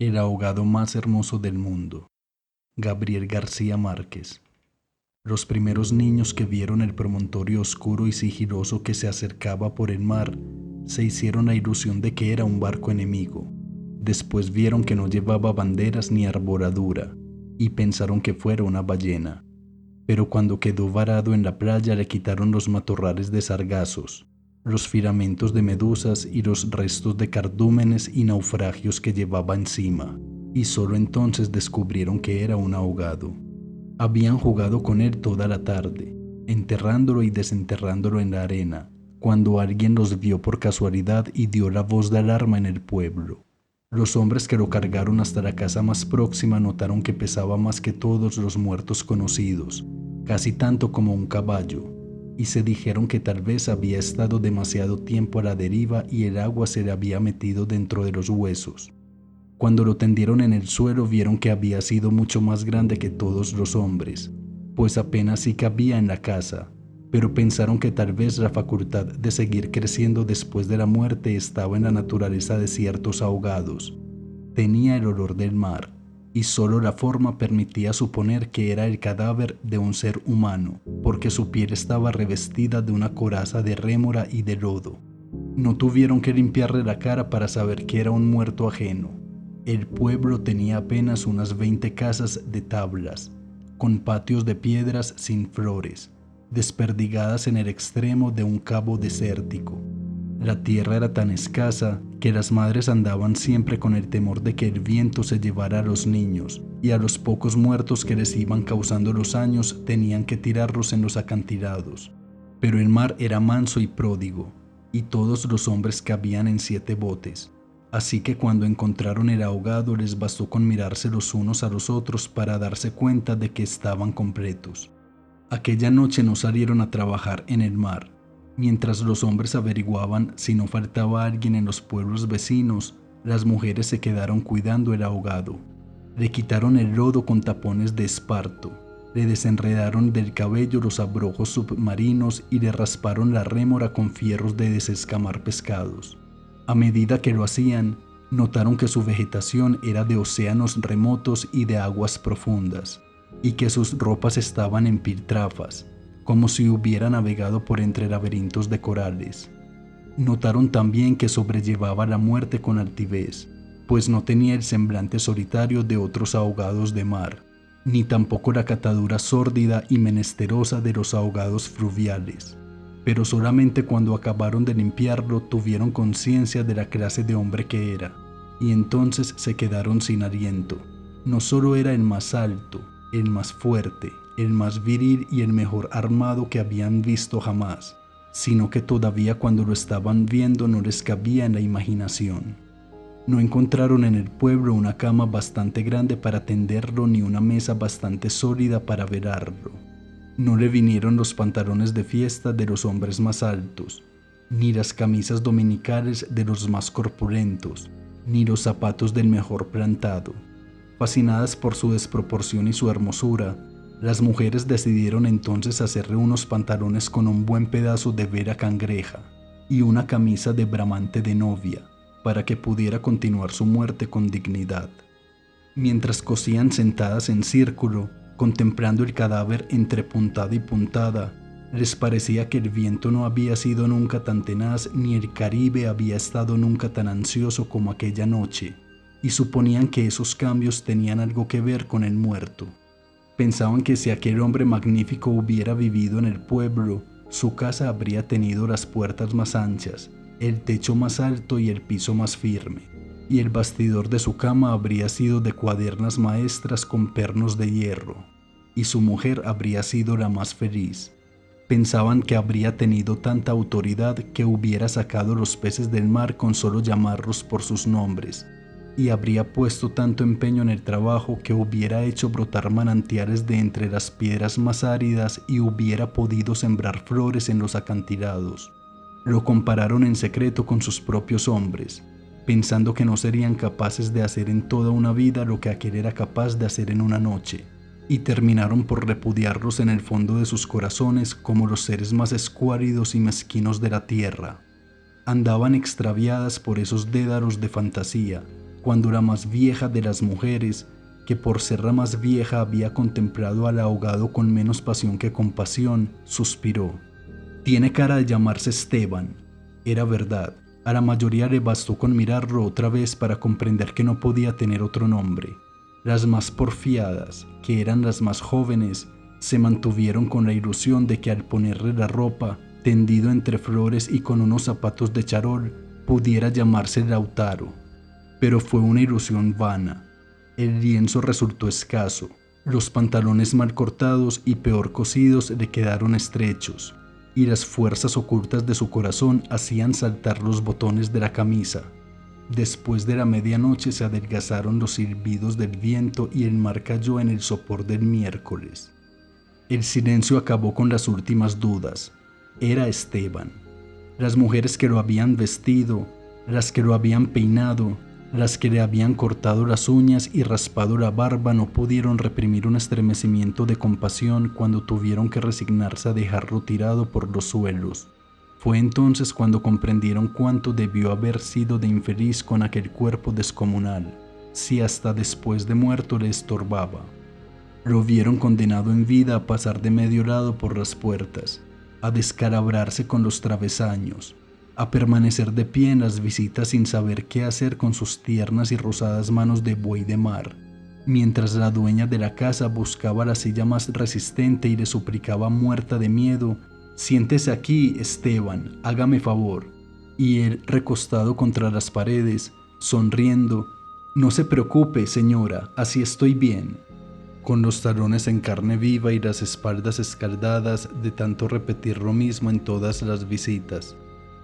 El ahogado más hermoso del mundo. Gabriel García Márquez. Los primeros niños que vieron el promontorio oscuro y sigiloso que se acercaba por el mar, se hicieron la ilusión de que era un barco enemigo. Después vieron que no llevaba banderas ni arboladura, y pensaron que fuera una ballena. Pero cuando quedó varado en la playa le quitaron los matorrales de sargazos, los filamentos de medusas y los restos de cardúmenes y naufragios que llevaba encima, y solo entonces descubrieron que era un ahogado. Habían jugado con él toda la tarde, enterrándolo y desenterrándolo en la arena, cuando alguien los vio por casualidad y dio la voz de alarma en el pueblo. Los hombres que lo cargaron hasta la casa más próxima notaron que pesaba más que todos los muertos conocidos, casi tanto como un caballo, y se dijeron que tal vez había estado demasiado tiempo a la deriva y el agua se le había metido dentro de los huesos. Cuando lo tendieron en el suelo vieron que había sido mucho más grande que todos los hombres, pues apenas sí cabía en la casa, pero pensaron que tal vez la facultad de seguir creciendo después de la muerte estaba en la naturaleza de ciertos ahogados. Tenía el olor del mar, y solo la forma permitía suponer que era el cadáver de un ser humano, porque su piel estaba revestida de una coraza de rémora y de lodo. No tuvieron que limpiarle la cara para saber que era un muerto ajeno. El pueblo tenía apenas unas 20 casas de tablas, con patios de piedras sin flores, desperdigadas en el extremo de un cabo desértico. La tierra era tan escasa que las madres andaban siempre con el temor de que el viento se llevara a los niños, y a los pocos muertos que les iban causando los años tenían que tirarlos en los acantilados. Pero el mar era manso y pródigo, y todos los hombres cabían en 7 botes. Así que cuando encontraron el ahogado les bastó con mirarse los unos a los otros para darse cuenta de que estaban completos. Aquella noche no salieron a trabajar en el mar. Mientras los hombres averiguaban si no faltaba alguien en los pueblos vecinos, las mujeres se quedaron cuidando el ahogado. Le quitaron el lodo con tapones de esparto, le desenredaron del cabello los abrojos submarinos y le rasparon la rémora con fierros de desescamar pescados. A medida que lo hacían, notaron que su vegetación era de océanos remotos y de aguas profundas, y que sus ropas estaban en piltrafas, como si hubiera navegado por entre laberintos de corales. Notaron también que sobrellevaba la muerte con altivez, pues no tenía el semblante solitario de otros ahogados de mar, ni tampoco la catadura sórdida y menesterosa de los ahogados fluviales. Pero solamente cuando acabaron de limpiarlo tuvieron conciencia de la clase de hombre que era, y entonces se quedaron sin aliento. No solo era el más alto, el más fuerte, el más viril y el mejor armado que habían visto jamás, sino que todavía cuando lo estaban viendo no les cabía en la imaginación. No encontraron en el pueblo una cama bastante grande para tenderlo ni una mesa bastante sólida para velarlo. No le vinieron los pantalones de fiesta de los hombres más altos, ni las camisas dominicales de los más corpulentos, ni los zapatos del mejor plantado. Fascinadas por su desproporción y su hermosura, las mujeres decidieron entonces hacerle unos pantalones con un buen pedazo de vera cangreja y una camisa de bramante de novia, para que pudiera continuar su muerte con dignidad. Mientras cosían sentadas en círculo, contemplando el cadáver entre puntada y puntada, les parecía que el viento no había sido nunca tan tenaz ni el Caribe había estado nunca tan ansioso como aquella noche, y suponían que esos cambios tenían algo que ver con el muerto. Pensaban que si aquel hombre magnífico hubiera vivido en el pueblo, su casa habría tenido las puertas más anchas, el techo más alto y el piso más firme, y el bastidor de su cama habría sido de cuadernas maestras con pernos de hierro, y su mujer habría sido la más feliz. Pensaban que habría tenido tanta autoridad que hubiera sacado los peces del mar con solo llamarlos por sus nombres, y habría puesto tanto empeño en el trabajo que hubiera hecho brotar manantiales de entre las piedras más áridas y hubiera podido sembrar flores en los acantilados. Lo compararon en secreto con sus propios hombres, pensando que no serían capaces de hacer en toda una vida lo que aquel era capaz de hacer en una noche, y terminaron por repudiarlos en el fondo de sus corazones como los seres más escuálidos y mezquinos de la tierra. Andaban extraviadas por esos dédalos de fantasía, cuando la más vieja de las mujeres, que por ser la más vieja había contemplado al ahogado con menos pasión que compasión, suspiró. Tiene cara de llamarse Esteban. Era verdad. A la mayoría le bastó con mirarlo otra vez para comprender que no podía tener otro nombre. Las más porfiadas, que eran las más jóvenes, se mantuvieron con la ilusión de que al ponerle la ropa, tendido entre flores y con unos zapatos de charol, pudiera llamarse Lautaro. Pero fue una ilusión vana. El lienzo resultó escaso, los pantalones mal cortados y peor cosidos le quedaron estrechos, y las fuerzas ocultas de su corazón hacían saltar los botones de la camisa. Después de la medianoche se adelgazaron los silbidos del viento y el mar cayó en el sopor del miércoles. El silencio acabó con las últimas dudas. Era Esteban. Las mujeres que lo habían vestido, las que lo habían peinado, las que le habían cortado las uñas y raspado la barba no pudieron reprimir un estremecimiento de compasión cuando tuvieron que resignarse a dejarlo tirado por los suelos. Fue entonces cuando comprendieron cuánto debió haber sido de infeliz con aquel cuerpo descomunal, si hasta después de muerto le estorbaba. Lo vieron condenado en vida a pasar de medio lado por las puertas, a descalabrarse con los travesaños, a permanecer de pie en las visitas sin saber qué hacer con sus tiernas y rosadas manos de buey de mar, mientras la dueña de la casa buscaba la silla más resistente y le suplicaba muerta de miedo: «Siéntese aquí, Esteban, hágame favor». Y él, recostado contra las paredes, sonriendo: «No se preocupe, señora, así estoy bien», con los talones en carne viva y las espaldas escaldadas de tanto repetir lo mismo en todas las visitas.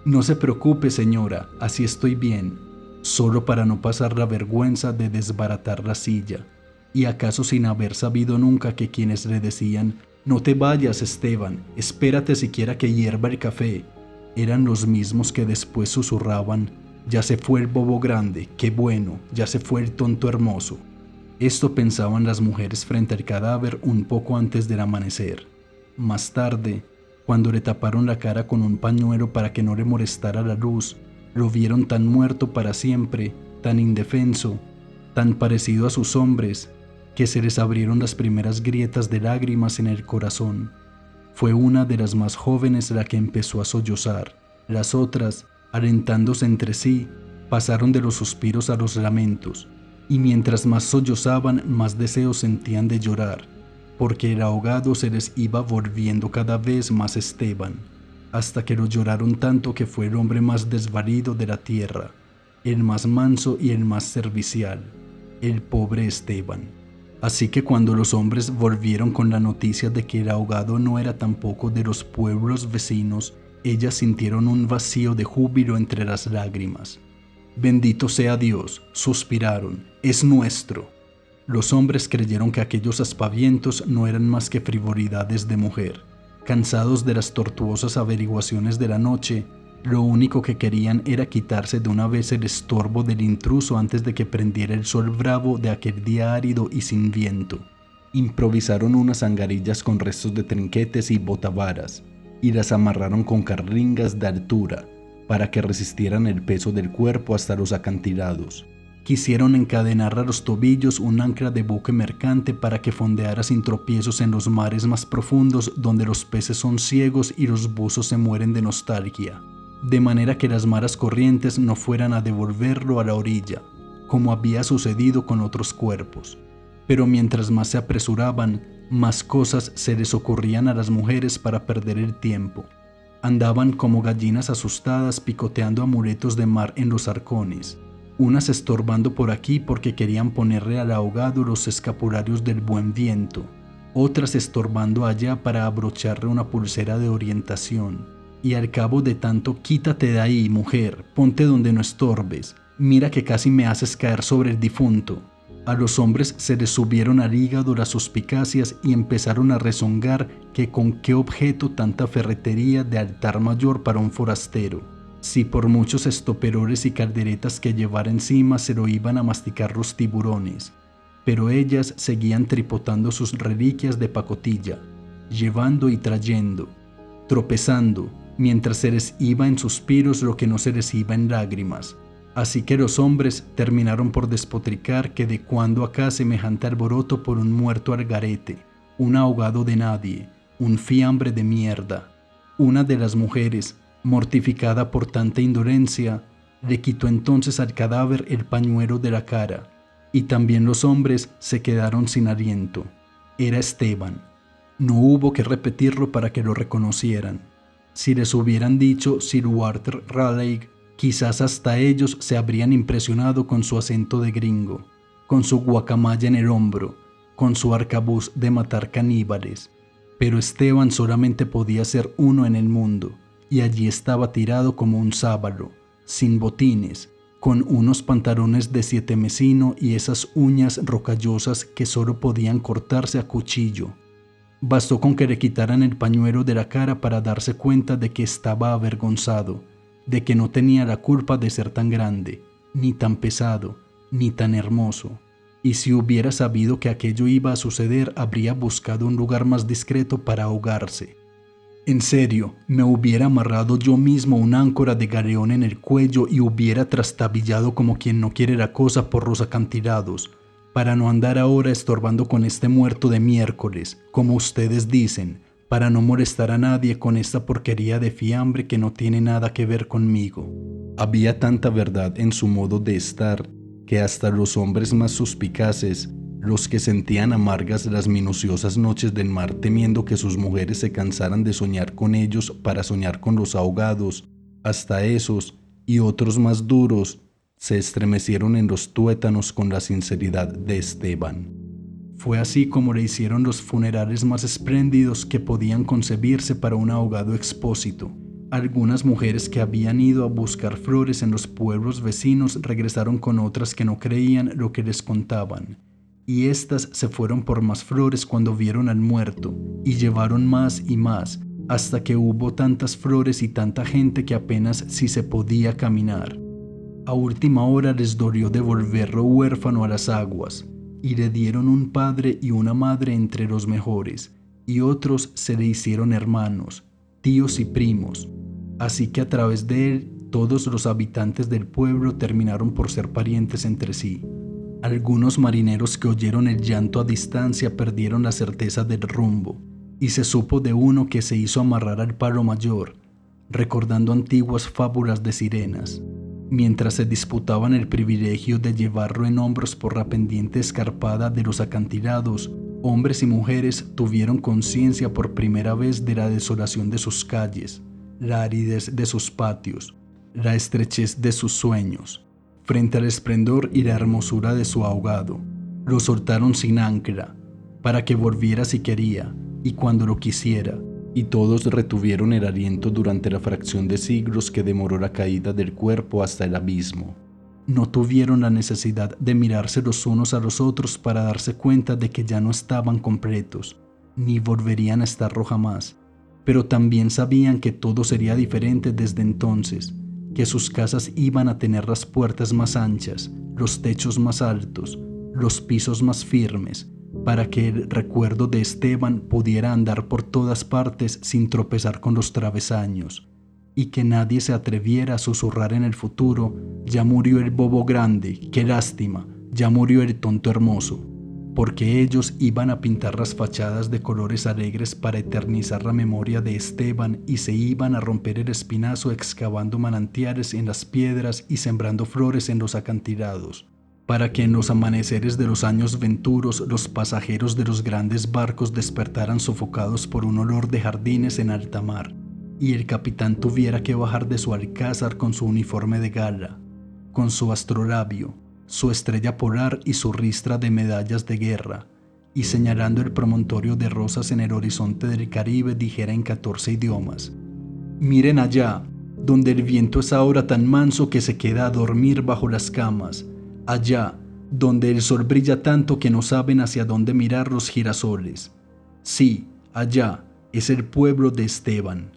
«No se preocupe, señora, así estoy bien», solo para no pasar la vergüenza de desbaratar la silla, y acaso sin haber sabido nunca que quienes le decían «No te vayas, Esteban, espérate siquiera que hierva el café», eran los mismos que después susurraban «Ya se fue el bobo grande, qué bueno, ya se fue el tonto hermoso». Esto pensaban las mujeres frente al cadáver un poco antes del amanecer. Más tarde, cuando le taparon la cara con un pañuelo para que no le molestara la luz, lo vieron tan muerto para siempre, tan indefenso, tan parecido a sus hombres, que se les abrieron las primeras grietas de lágrimas en el corazón. Fue una de las más jóvenes la que empezó a sollozar. Las otras, alentándose entre sí, pasaron de los suspiros a los lamentos, y mientras más sollozaban, más deseos sentían de llorar, porque el ahogado se les iba volviendo cada vez más Esteban, hasta que lo lloraron tanto que fue el hombre más desvalido de la tierra, el más manso y el más servicial, el pobre Esteban. Así que cuando los hombres volvieron con la noticia de que el ahogado no era tampoco de los pueblos vecinos, ellas sintieron un vacío de júbilo entre las lágrimas. «Bendito sea Dios», suspiraron, «es nuestro». Los hombres creyeron que aquellos aspavientos no eran más que frivolidades de mujer. Cansados de las tortuosas averiguaciones de la noche, lo único que querían era quitarse de una vez el estorbo del intruso antes de que prendiera el sol bravo de aquel día árido y sin viento. Improvisaron unas angarillas con restos de trinquetes y botavaras, y las amarraron con carringas de altura, para que resistieran el peso del cuerpo hasta los acantilados. Quisieron encadenar a los tobillos un ancla de buque mercante para que fondeara sin tropiezos en los mares más profundos donde los peces son ciegos y los buzos se mueren de nostalgia, de manera que las malas corrientes no fueran a devolverlo a la orilla, como había sucedido con otros cuerpos. Pero mientras más se apresuraban, más cosas se les ocurrían a las mujeres para perder el tiempo. Andaban como gallinas asustadas picoteando amuletos de mar en los arcones, unas estorbando por aquí porque querían ponerle al ahogado los escapularios del buen viento, otras estorbando allá para abrocharle una pulsera de orientación. Y al cabo de tanto «quítate de ahí, mujer, ponte donde no estorbes, mira que casi me haces caer sobre el difunto». A los hombres se les subieron al hígado las suspicacias y empezaron a rezongar que con qué objeto tanta ferretería de altar mayor para un forastero, si por muchos estoperoles y calderetas que llevara encima se lo iban a masticar los tiburones. Pero ellas seguían tripotando sus reliquias de pacotilla, llevando y trayendo, tropezando, mientras se les iba en suspiros lo que no se les iba en lágrimas, Así que los hombres terminaron por despotricar que de cuando acá semejante alboroto por un muerto al garete, un ahogado de nadie, un fiambre de mierda. Una de las mujeres, mortificada por tanta indolencia, le quitó entonces al cadáver el pañuelo de la cara, y también los hombres se quedaron sin aliento. Era Esteban. No hubo que repetirlo para que lo reconocieran. Si les hubieran dicho Sir Walter Raleigh, quizás hasta ellos se habrían impresionado con su acento de gringo, con su guacamaya en el hombro, con su arcabuz de matar caníbales. Pero Esteban solamente podía ser uno en el mundo, y allí estaba tirado como un sábalo, sin botines, con unos pantalones de 7 mesino y esas uñas rocallosas que solo podían cortarse a cuchillo. Bastó con que le quitaran el pañuelo de la cara para darse cuenta de que estaba avergonzado, de que no tenía la culpa de ser tan grande, ni tan pesado, ni tan hermoso. Y si hubiera sabido que aquello iba a suceder, habría buscado un lugar más discreto para ahogarse. En serio, me hubiera amarrado yo mismo una áncora de galeón en el cuello y hubiera trastabillado como quien no quiere la cosa por los acantilados, para no andar ahora estorbando con este muerto de miércoles, como ustedes dicen, para no molestar a nadie con esta porquería de fiambre que no tiene nada que ver conmigo. Había tanta verdad en su modo de estar que hasta los hombres más suspicaces, los que sentían amargas las minuciosas noches del mar temiendo que sus mujeres se cansaran de soñar con ellos para soñar con los ahogados, hasta esos y otros más duros se estremecieron en los tuétanos con la sinceridad de Esteban. Fue así como le hicieron los funerales más espléndidos que podían concebirse para un ahogado expósito. Algunas mujeres que habían ido a buscar flores en los pueblos vecinos regresaron con otras que no creían lo que les contaban, y éstas se fueron por más flores cuando vieron al muerto, y llevaron más y más, hasta que hubo tantas flores y tanta gente que apenas si se podía caminar. A última hora les dolió devolverlo huérfano a las aguas, y le dieron un padre y una madre entre los mejores, y otros se le hicieron hermanos, tíos y primos. Así que a través de él todos los habitantes del pueblo terminaron por ser parientes entre sí. Algunos marineros que oyeron el llanto a distancia perdieron la certeza del rumbo, y se supo de uno que se hizo amarrar al palo mayor, recordando antiguas fábulas de sirenas. Mientras se disputaban el privilegio de llevarlo en hombros por la pendiente escarpada de los acantilados, hombres y mujeres tuvieron conciencia por primera vez de la desolación de sus calles, la aridez de sus patios, la estrechez de sus sueños. Frente al esplendor y la hermosura de su ahogado, lo soltaron sin ancla, para que volviera si quería y cuando lo quisiera, y todos retuvieron el aliento durante la fracción de siglos que demoró la caída del cuerpo hasta el abismo. No tuvieron la necesidad de mirarse los unos a los otros para darse cuenta de que ya no estaban completos, ni volverían a estarlo jamás, pero también sabían que todo sería diferente desde entonces, que sus casas iban a tener las puertas más anchas, los techos más altos, los pisos más firmes, para que el recuerdo de Esteban pudiera andar por todas partes sin tropezar con los travesaños, y que nadie se atreviera a susurrar en el futuro: ya murió el bobo grande, qué lástima, ya murió el tonto hermoso, porque ellos iban a pintar las fachadas de colores alegres para eternizar la memoria de Esteban y se iban a romper el espinazo excavando manantiales en las piedras y sembrando flores en los acantilados, para que en los amaneceres de los años venturos los pasajeros de los grandes barcos despertaran sofocados por un olor de jardines en alta mar, y el capitán tuviera que bajar de su alcázar con su uniforme de gala, con su astrolabio, su estrella polar y su ristra de medallas de guerra, y señalando el promontorio de rosas en el horizonte del Caribe dijera en 14 idiomas: miren allá, donde el viento es ahora tan manso que se queda a dormir bajo las camas, allá, donde el sol brilla tanto que no saben hacia dónde mirar los girasoles. Sí, allá es el pueblo de Esteban.